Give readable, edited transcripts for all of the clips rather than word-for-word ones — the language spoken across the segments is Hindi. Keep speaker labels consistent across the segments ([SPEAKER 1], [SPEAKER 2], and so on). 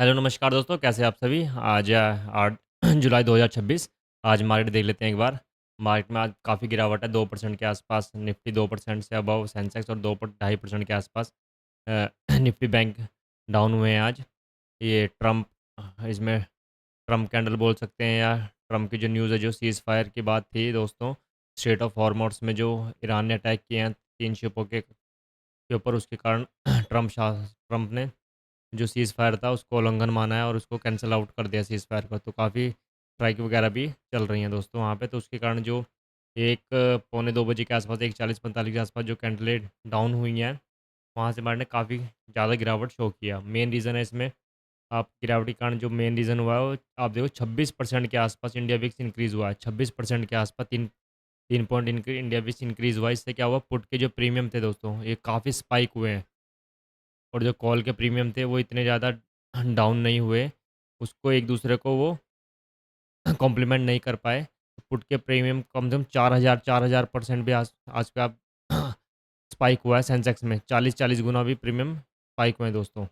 [SPEAKER 1] हेलो नमस्कार दोस्तों, कैसे हैं आप सभी? आज 8 जुलाई 2026। आज मार्केट देख लेते हैं एक बार। मार्केट में आज काफ़ी गिरावट है, 2% के आसपास। निफ्टी 2% से अबव, सेंसेक्स और 2.5% के आसपास। अ, निफ्टी बैंक डाउन हुए हैं आज। ये ट्रम्प, इसमें ट्रम्प कैंडल बोल सकते हैं, या ट्रम्प की जो न्यूज़ है, जो सीज़ फायर की बात थी दोस्तों। स्ट्रेट ऑफ हॉर्मोज़ में जो ईरान ने अटैक किए हैं 3 शिपों के ऊपर, उसके कारण ट्रम्प ने जो सीज़ फायर था उसको उल्लंघन माना है और उसको कैंसल आउट कर दिया सीज़ फायर को। तो काफ़ी स्ट्राइक वगैरह भी चल रही हैं दोस्तों वहाँ पे। तो उसके कारण जो 1 पौने 2 बजे के आसपास, 1:40-45 के आसपास जो कैंडलें डाउन हुई हैं, वहाँ से मार्केट ने काफ़ी ज़्यादा गिरावट शो किया। मेन रीज़न है इसमें, आप गिरावट के कारण जो मेन रीज़न हुआ है वो आप देखो 26% के आसपास इंडिया विक्स इंक्रीज़ हुआ है। 26% के आसपास 3 पॉइंट इंडिया विक्स इंक्रीज़ हुआ है। इससे क्या हुआ, पुट के जो प्रीमियम थे दोस्तों, ये काफ़ी स्पाइक हुए हैं। और जो कॉल के प्रीमियम थे वो इतने ज़्यादा डाउन नहीं हुए, उसको एक दूसरे को वो कॉम्प्लीमेंट नहीं कर पाए। पुट के प्रीमियम कम से कम 4,000 भी आज आज पे आप स्पाइक हुआ है सेंसेक्स में, 40-40 गुना भी प्रीमियम स्पाइक हुए हैं दोस्तों।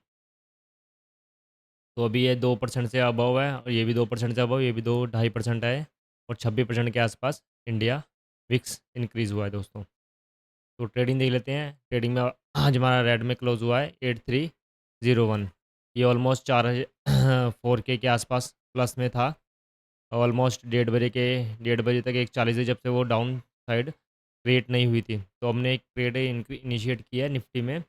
[SPEAKER 1] तो अभी ये 2% से अबव है, और ये भी 2% से अबव, ये भी 2 2.5% है, और 26% के आसपास इंडिया विक्स इंक्रीज़ हुआ है दोस्तों। तो ट्रेडिंग देख लेते हैं। ट्रेडिंग में आज हमारा रेड में क्लोज़ हुआ है 8301। ये ऑलमोस्ट 4K के आसपास प्लस में था। ऑलमोस्ट 1:30 बजे तक 1:40 से जब से वो डाउन साइड क्रिएट नहीं हुई थी, तो हमने एक ट्रेड इनिशिएट किया है निफ्टी में।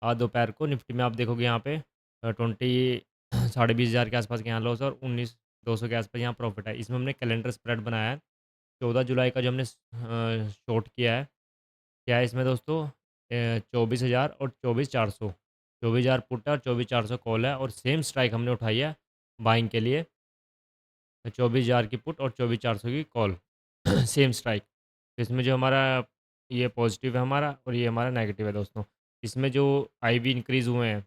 [SPEAKER 1] आज दोपहर को निफ्टी में आप देखोगे यहाँ पे 20 साढ़े 20,000 के आसपास के यहाँ लॉस और 19,200 के आसपास यहाँ प्रॉफिट है। इसमें हमने कैलेंडर स्प्रेड बनाया है। 14 जुलाई का जो हमने शॉर्ट किया है, क्या है इसमें दोस्तों, 24,000 और 24,400, 24,000 पुट है और 24,400 कॉल है, और सेम स्ट्राइक हमने उठाई है बाइंग के लिए। 24,000 की पुट और 24,400 की कॉल सेम स्ट्राइक। तो इसमें जो हमारा ये पॉजिटिव है हमारा, और ये हमारा नेगेटिव है दोस्तों। इसमें जो आईवी इंक्रीज़ हुए हैं,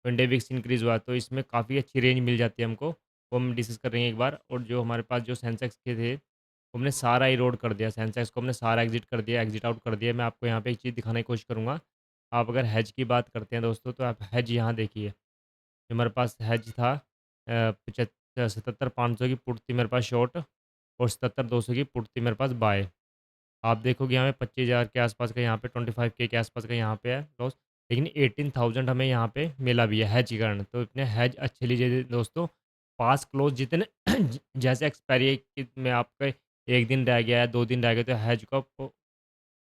[SPEAKER 1] वनडे विक्स इंक्रीज़ हुआ है, तो इसमें काफ़ी अच्छी रेंज मिल जाती है हमको, वो हम डिस्कस करेंगे एक बार। और जो हमारे पास जो सेंसेक्स के थे, वो हमने सारा इरोड कर दिया, सेंसेक्स को हमने सारा एग्ज़िट कर दिया, एग्ज़िट आउट कर दिया। मैं आपको यहाँ पे एक चीज़ दिखाने की कोशिश करूँगा। आप अगर हेज की बात करते हैं दोस्तों, तो आप हेज यहाँ देखिए। जो हमारे पास हेज था, 77,500 की पुट थी मेरे पास शॉर्ट, और 77,200 की पुट थी मेरे पास बाय। आप देखोगे यहाँ पे 25,000 के आसपास का, यहाँ पे 25K के आसपास का यहाँ पे है लॉस। लेकिन 18,000 हमें यहाँ पे मिला भी है हैज के कारण। तो इतने हैज अच्छे लीजिए दोस्तों। पास क्लोज जितने जैसे एक्सपायरी में आपका 1 दिन रह गया है, 2 दिन रह गए, तो हैज को आप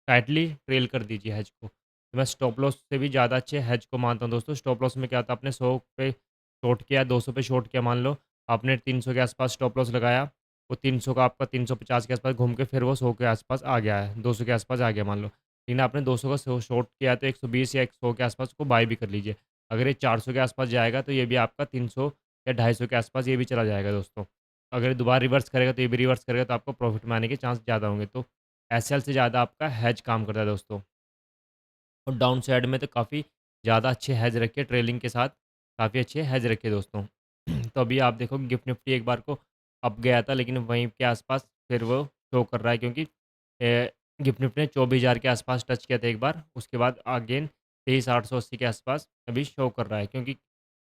[SPEAKER 1] टाइटली ट्रेल कर दीजिए हैज को। तो मैं स्टॉप लॉस से भी ज़्यादा अच्छे हैज को मानता हूँ दोस्तों। स्टॉप लॉस में क्या होता है, आपने 100 पे शॉर्ट किया, 200 पे शॉर्ट किया मान लो, आपने 300 के आसपास स्टॉप लॉस लगाया, वो 300 का आपका 350 के आसपास घूम के फिर वो 100 के आसपास आ गया है, 200 के आसपास आ गया मान लो। लेकिन आपने 200 का शॉर्ट किया तो 120 या 100 के आसपास को बाय भी कर लीजिए। अगर ये 400 के आसपास जाएगा तो ये भी आपका 300 या 250 के आसपास ये भी चला जाएगा दोस्तों। अगर ये दोबारा रिवर्स करेगा तो ये भी रिवर्स करेगा, तो आपको प्रॉफिट में आने के चांस ज़्यादा होंगे। तो एसएल से ज़्यादा आपका हैज काम करता है दोस्तों। और डाउन साइड में तो काफ़ी ज़्यादा अच्छे हेज रखे, ट्रेलिंग के साथ काफ़ी अच्छे हेज रखे दोस्तों। तो अभी आप देखो गिफ्ट निफ्टी एक बार को अप गया था, लेकिन वहीं के आसपास फिर वो शो कर रहा है, क्योंकि गिफ्ट निफ्टी ने 24,000 के आसपास टच किया था एक बार, उसके बाद अगेन 23,880 के आसपास अभी शो कर रहा है, क्योंकि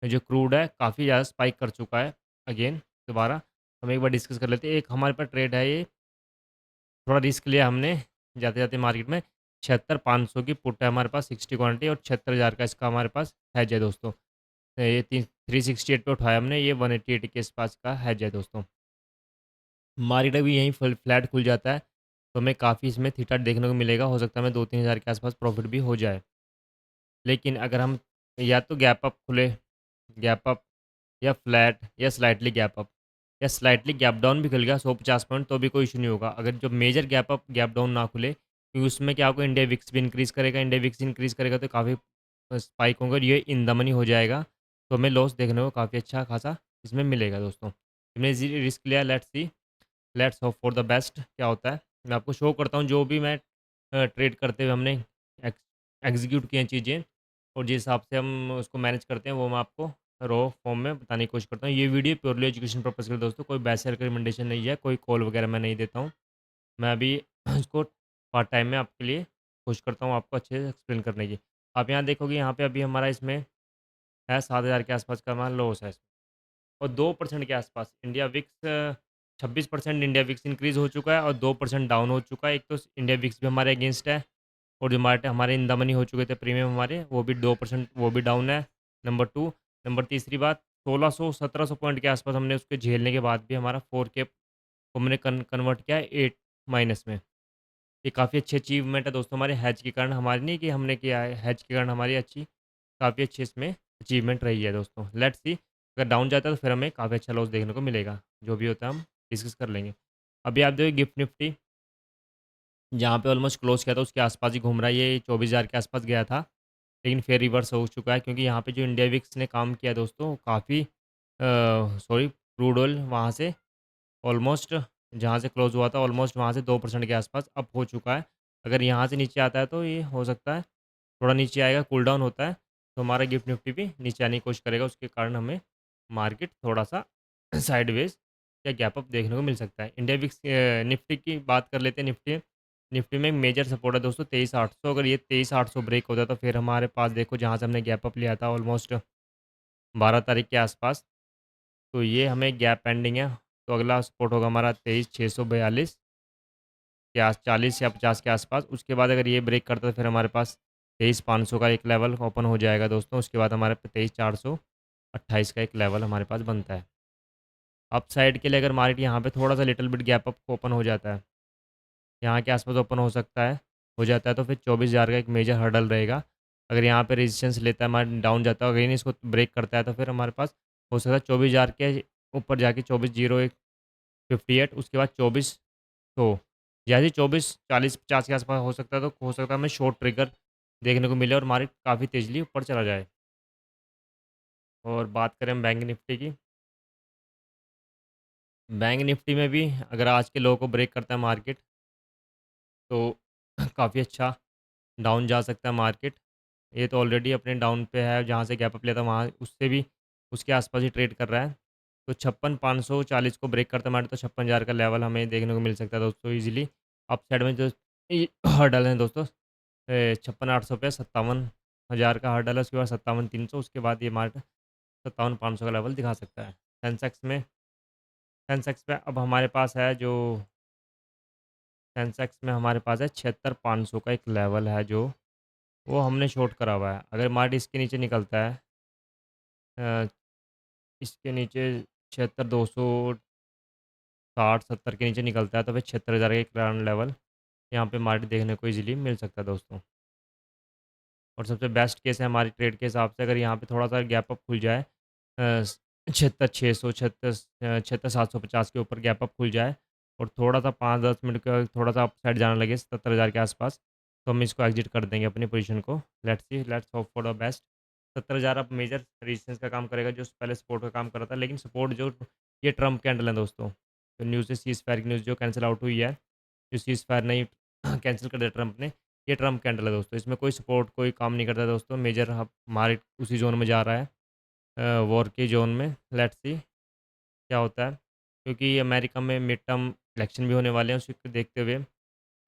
[SPEAKER 1] जो क्रूड है काफ़ी ज़्यादा स्पाइक कर चुका है अगेन दोबारा। हम एक बार डिस्कस कर लेते हैं। एक हमारे पास ट्रेड है, ये थोड़ा रिस्क लिया हमने जाते-जाते मार्केट में। 76,500 की पुट है हमारे पास 60 क्वांटिटी, और 76,000 का इसका हमारे पास हेज है दोस्तों। ये 368 पे उठाया हमने, ये 188 के आस-पास का हेज है दोस्तों। मार्केट अभी यहीं फ्लैट खुल जाता है, तो हमें काफ़ी इसमें थीटा देखने को मिलेगा। हो सकता है हमें 2-3 हज़ार के आसपास प्रॉफिट भी हो जाए। लेकिन अगर हम या तो गैप अप खुले, गैप अप, या फ्लैट, या स्लाइटली गैप अप, या स्लाइटली गैप डाउन भी खुल गया 150 पॉइंट, तो भी कोई इश्यू नहीं होगा। अगर जो major gap up gap down ना खुले, क्योंकि उसमें क्या होगा, इंडिया विक्स भी इंक्रीज़ करेगा, इंडिया विक्स इंक्रीज़ करेगा तो काफ़ी स्पाइक होंगे, और ये इन द मनी हो जाएगा, तो हमें लॉस देखने को काफ़ी अच्छा खासा इसमें मिलेगा दोस्तों। हमने रिस्क लिया, let's see, let's hope for the best क्या होता है। मैं आपको शो करता हूँ जो भी मैं ट्रेड करते हुए हमने एग्जीक्यूट किए हैं चीज़ें, और जिस हिसाब से हम उसको मैनेज करते हैं, वो मैं आपको रॉ फॉर्म में बताने की कोशिश करता हूँ। ये वीडियो प्योरली एजुकेशन पर्पज़ के लिए दोस्तों, कोई बैच रिकमेंडेशन नहीं है, कोई कॉल वगैरह मैं नहीं देता हूँ। मैं अभी इसको पार्ट टाइम में आपके लिए कोशिश करता हूँ आपको अच्छे से एक्सप्लेन करने की। आप यहाँ देखोगे, यहाँ पे अभी हमारा इसमें है 7,000 के आसपास का हमारा लॉस है। और 2% के आसपास India VIX 26% India VIX increase हो चुका है और 2% डाउन हो चुका है। एक तो इंडिया विक्स भी हमारे अगेंस्ट है और जो हमारे हमारे इन द मनी हो चुके थे प्रीमियम हमारे, वो भी 2% वो भी डाउन है, नंबर 2। नंबर तीसरी बात, 1600-1700 पॉइंट के आसपास हमने उसके झेलने के बाद भी हमारा 4K को हमने कन्वर्ट किया है 8 माइनस में। ये काफ़ी अच्छी अचीवमेंट है दोस्तों हमारे हैज के कारण, हमारी नहीं कि हमने किया है, हैज के कारण हमारी काफ़ी अच्छी इसमें अचीवमेंट रही है दोस्तों। लेट्स सी, अगर डाउन जाता है तो फिर हमें काफ़ी अच्छा लॉस देखने को मिलेगा। जो भी होता है हम डिस्कस कर लेंगे। अभी आप देखो गिफ्ट निफ्टी जहाँ पे ऑलमोस्ट क्लोज़ किया था उसके आस-पास ही घूम रहा है, ये 24,000 के आस-पास गया था, लेकिन फिर रिवर्स हो चुका है क्योंकि यहाँ पे जो इंडिया विक्स ने काम किया दोस्तों काफ़ी सॉरी क्रूड ऑयल वहाँ से ऑलमोस्ट जहाँ से क्लोज़ हुआ था ऑलमोस्ट वहाँ से 2% के आस-पास अप हो चुका है। अगर यहाँ से नीचे आता है तो ये हो सकता है थोड़ा नीचे आएगा, कूल डाउन होता है, तो हमारा गिफ्ट निफ्टी भी नीचे आने की कोशिश करेगा, उसके कारण हमें मार्केट थोड़ा-सा साइडवेज़ या गैप अप देखने को मिल सकता है। इंडिया विक्स निफ्टी की बात कर लेते हैं, निफ्टी निफ्टी में एक मेजर सपोर्ट है दोस्तों 23,800, अगर ये 23,800 ब्रेक होता है तो फिर हमारे पास देखो जहाँ से हमने गैप अप लिया था ऑलमोस्ट 12 तारीख के आसपास, तो ये हमें गैप पेंडिंग है, तो अगला सपोर्ट होगा हमारा 23,642 के 40 या 50 के आसपास। उसके बाद अगर ये ब्रेक करता है तो फिर हमारे पास 23,500 का एक लेवल ओपन हो जाएगा दोस्तों, उसके बाद हमारे पे 23,428 का एक लेवल हमारे पास बनता है। अप साइड के लिए अगर मार्केट यहाँ पे थोड़ा-सा little bit gap up open हो जाता है, यहाँ के आसपास ओपन हो जाता है तो फिर 24,000 का एक मेजर हर्डल रहेगा। अगर यहाँ पे रेजिस्टेंस लेता है, हमारा डाउन जाता है, अगेन इसको ब्रेक करता है तो फिर हमारे पास हो सकता है 24,000 के ऊपर जाके 24,058 उसके बाद 24,100 जैसे ही 24, 40, 50 के आसपास हो सकता है, तो हो सकता है हमें शॉर्ट ट्रिगर देखने को मिले और मार्केट काफ़ी तेज़ली ऊपर चला जाए। और बात करें हम बैंक निफ्टी की, बैंक निफ्टी में भी अगर आज के लो को ब्रेक करता है मार्केट तो काफ़ी अच्छा डाउन जा सकता है मार्केट। ये तो ऑलरेडी अपने डाउन पे है, जहाँ से गैप अप लिया था वहाँ उससे भी उसके आसपास ही ट्रेड कर रहा है। तो 56,540 को ब्रेक करता है मार्केट तो 56,000 का लेवल हमें देखने को मिल सकता है दोस्तों ईज़िली। अप साइड में जो हर्डल हैं दोस्तों 56,800 पे 57,000 का हर्डल है, उसके बाद 57,300, उसके बाद ये मार्केट 57,500 का लेवल दिखा सकता है। सेंसेक्स में सेंसेक्स में अब हमारे पास है जो सेंसेक्स में हमारे पास है 76,500 का एक लेवल है जो वो हमने शॉर्ट करा हुआ है। अगर मार्केट इसके नीचे निकलता है अ, इसके नीचे 76,260-70 के नीचे निकलता है तो फिर 76,000 का एक ग्राउंड लेवल यहाँ पे मार्केट देखने को ईज़िली मिल सकता है दोस्तों। और सबसे बेस्ट केस है हमारी ट्रेड के हिसाब से, अगर यहाँ पे थोड़ा-सा गैप अप खुल जाए 76,600 76,750 के ऊपर गैप अप खुल जाए और थोड़ा-सा 5-10 मिनट का थोड़ा-सा अप साइड जाने लगे 77,000 के आसपास, तो हम इसको एग्ज़िट कर देंगे अपनी पोज़ीशन को। Let's see, let's hope for the best. 70,000 अब मेजर रेजिस्टेंस का काम करेगा जो पहले सपोर्ट का काम कर रहा था, लेकिन सपोर्ट जो ये ट्रम्प कैंडल है दोस्तों। तो न्यूज़ से सीज़फायर की न्यूज़ जो कैंसल आउट हुई है, जो सीज़फायर नहीं कैंसल कर दिया ट्रम्प ने, ये ट्रम्प कैंडल है दोस्तों। इसमें कोई सपोर्ट कोई काम नहीं करता दोस्तों, मेजर ह मार्केट उसी ज़ोन में जा रहा है वॉर के ज़ोन में। लेट्स सी क्या होता है, क्योंकि अमेरिका में मिड टर्म इलेक्शन भी होने वाले हैं, उसी को देखते हुए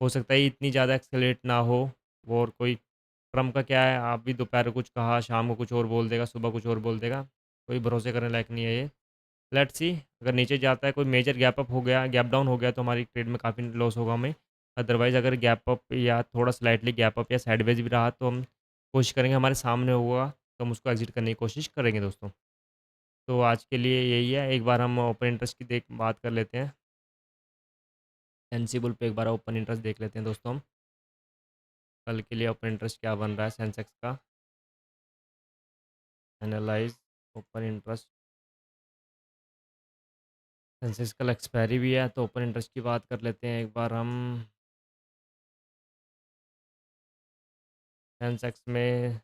[SPEAKER 1] हो सकता है इतनी ज़्यादा एक्सेलरेट ना हो वॉर। कोई ट्रम्प का क्या है, आप भी दोपहर को कुछ कहा, शाम को कुछ और बोल देगा, सुबह कुछ और बोल देगा, कोई भरोसे करने लायक नहीं है ये। लेट्स सी, अगर नीचे जाता है कोई मेजर गैप अप हो गया, गैप डाउन हो गया तो हमारी ट्रेड में काफ़ी लॉस होगा हमें। अदरवाइज़ अगर गैप अप या थोड़ा स्लाइटली गैप अप या साइडवेज भी रहा तो हम कोशिश करेंगे हमारे सामने होगा तो हम उसको एग्ज़िट करने की कोशिश करेंगे दोस्तों। तो आज के लिए यही है, एक बार हम ओपन इंटरेस्ट की देख बात कर लेते हैं। सेंसिबल पे एक बार ओपन इंटरेस्ट देख लेते हैं दोस्तों हम। कल के लिए ओपन इंटरेस्ट क्या बन रहा है सेंसेक्स का, एनालाइज़ ओपन इंटरेस्ट। सेंसेक्स कल एक्सपायरी भी है तो ओपन इंटरेस्ट की बात कर लेते हैं एक बार हम। सेंसेक्स में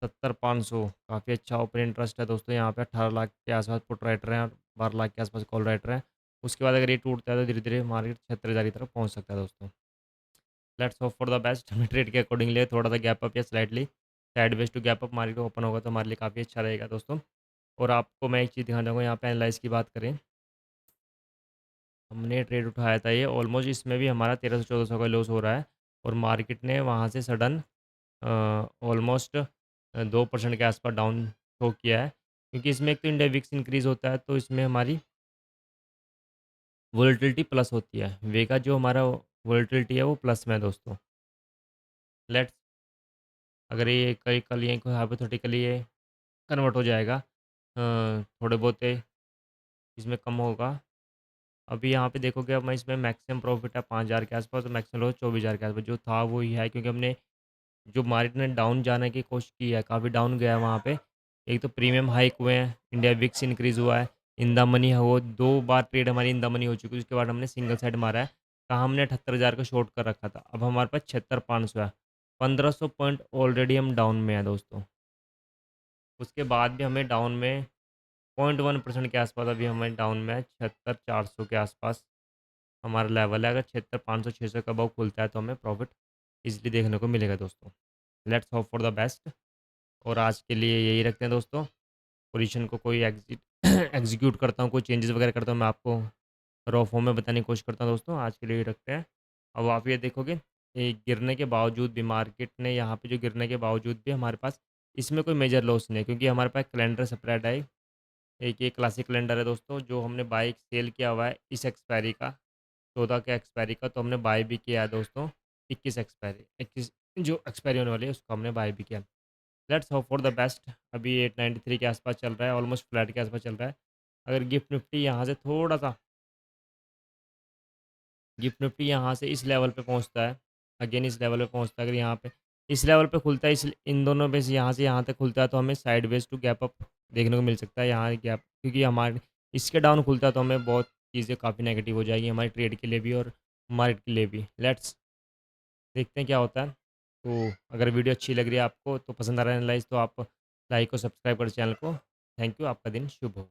[SPEAKER 1] 70,500 काफ़ी अच्छा ओपन इंटरेस्ट है दोस्तों, यहाँ पे 18 लाख के आसपास पुट राइटर हैं और 12 लाख के आसपास कॉल राइटर हैं। उसके बाद अगर ये टूटता है तो धीरे-धीरे मार्केट 76,000 की तरफ पहुँच सकता है दोस्तों। Let's hope for the best. हमें ट्रेड के अकॉर्डिंगली थोड़ा-सा गैप अप या slightly sideways to gap up market open होगा तो हमारे लिए काफ़ी अच्छा रहेगा दोस्तों। और आपको मैं एक चीज़ दिखाना चाहूँगा, यहाँ पे एनालाइज़ की बात करें, हमने ट्रेड उठाया था ये ऑलमोस्ट, इसमें भी हमारा 1300-1400 का लॉस हो रहा है और मार्केट ने वहाँ से सडन ऑलमोस्ट 2% के आसपास डाउन शो किया है। क्योंकि इसमें एक तो इंडिया विक्स इंक्रीज़ होता है, तो इसमें हमारी वोलेटिलिटी प्लस होती है। वेगा जो हमारा वोलेटिलिटी है वो प्लस में है दोस्तों। लेट्स अगर ये कल कल ये हाइपोथेटिकली ये कन्वर्ट हो जाएगा थोड़े बहुते इसमें कम होगा। अभी यहाँ पे देखोगे अब मैं इसमें मैक्सिमम प्रॉफिट है 5,000 के आसपास और मैक्सिमम लॉस 24,000 के आसपास। जो था वो ही है, क्योंकि हमने जो मार्केट ने डाउन जाने की कोशिश की है, काफ़ी डाउन गया है वहाँ पे। एक तो प्रीमियम हाइक हुए हैं, इंडिया विक्स इंक्रीज़ हुआ है, इन द मनी है वो 2 बार ट्रेड हमारी इन द मनी हो चुकी है, उसके बाद हमने सिंगल साइड मारा है। कहाँ हमने 78,000 का शॉर्ट कर रखा था, अब हमारे पास 76,500 है। 1,500 पॉइंट ऑलरेडी हम डाउन में हैं दोस्तों। उसके बाद भी हमें डाउन में 0.1% के आसपास अभी हमें डाउन में है, 76,400 के आसपास हमारा लेवल है। अगर 76,500 600 का अबव खुलता है तो हमें प्रॉफिट ईज़िली देखने को मिलेगा दोस्तों। Let's hope for the best. और आज के लिए यही रखते हैं दोस्तों। पोजीशन को कोई एग्जीक्यूट करता हूँ, कोई चेंजेस वगैरह करता हूँ, मैं आपको रॉ फॉर्म में बताने की कोशिश करता हूँ दोस्तों। आज के लिए ये रखते हैं। अब आप ये देखोगे, ये गिरने के बावजूद भी मार्केट ने यहाँ पे जो गिरने के बावजूद भी हमारे पास इसमें कोई मेजर लॉस नहीं है, क्योंकि हमारे पास कैलेंडर स्प्रेड है। एक ये क्लासिक कैलेंडर है दोस्तों, जो हमने बाई सेल किया हुआ है इस एक्सपायरी का, 14 के एक्सपायरी का, तो हमने बाय भी किया है दोस्तों। 21 जो एक्सपायरी होने वाली है उसको हमने बाय भी किया। Let's hope for the best. अभी 893 के आसपास चल रहा है, ऑलमोस्ट फ्लैट के आसपास चल रहा है। अगर गिफ्ट निफ्टी यहाँ से इस लेवल पे पहुँचता है, अगेन इस लेवल पे पहुँचता है, अगर यहाँ पे इस लेवल पे खुलता है, इस इन दोनों में से यहाँ तक खुलता है, तो हमें साइडवेज टू गैप अप देखने को मिल सकता है यहाँ गैप, क्योंकि हमारे इसके डाउन खुलता है तो हमें बहुत चीज़ें काफ़ी नेगेटिव हो जाएगी हमारी ट्रेड के लिए भी और मार्केट के लिए भी। लेट्स देखते हैं क्या होता है। तो अगर वीडियो अच्छी लग रही है आपको, तो पसंद आ रहा है एनालाइज़, तो आप लाइक और सब्सक्राइब करें चैनल को। थैंक यू, आपका दिन शुभ हो।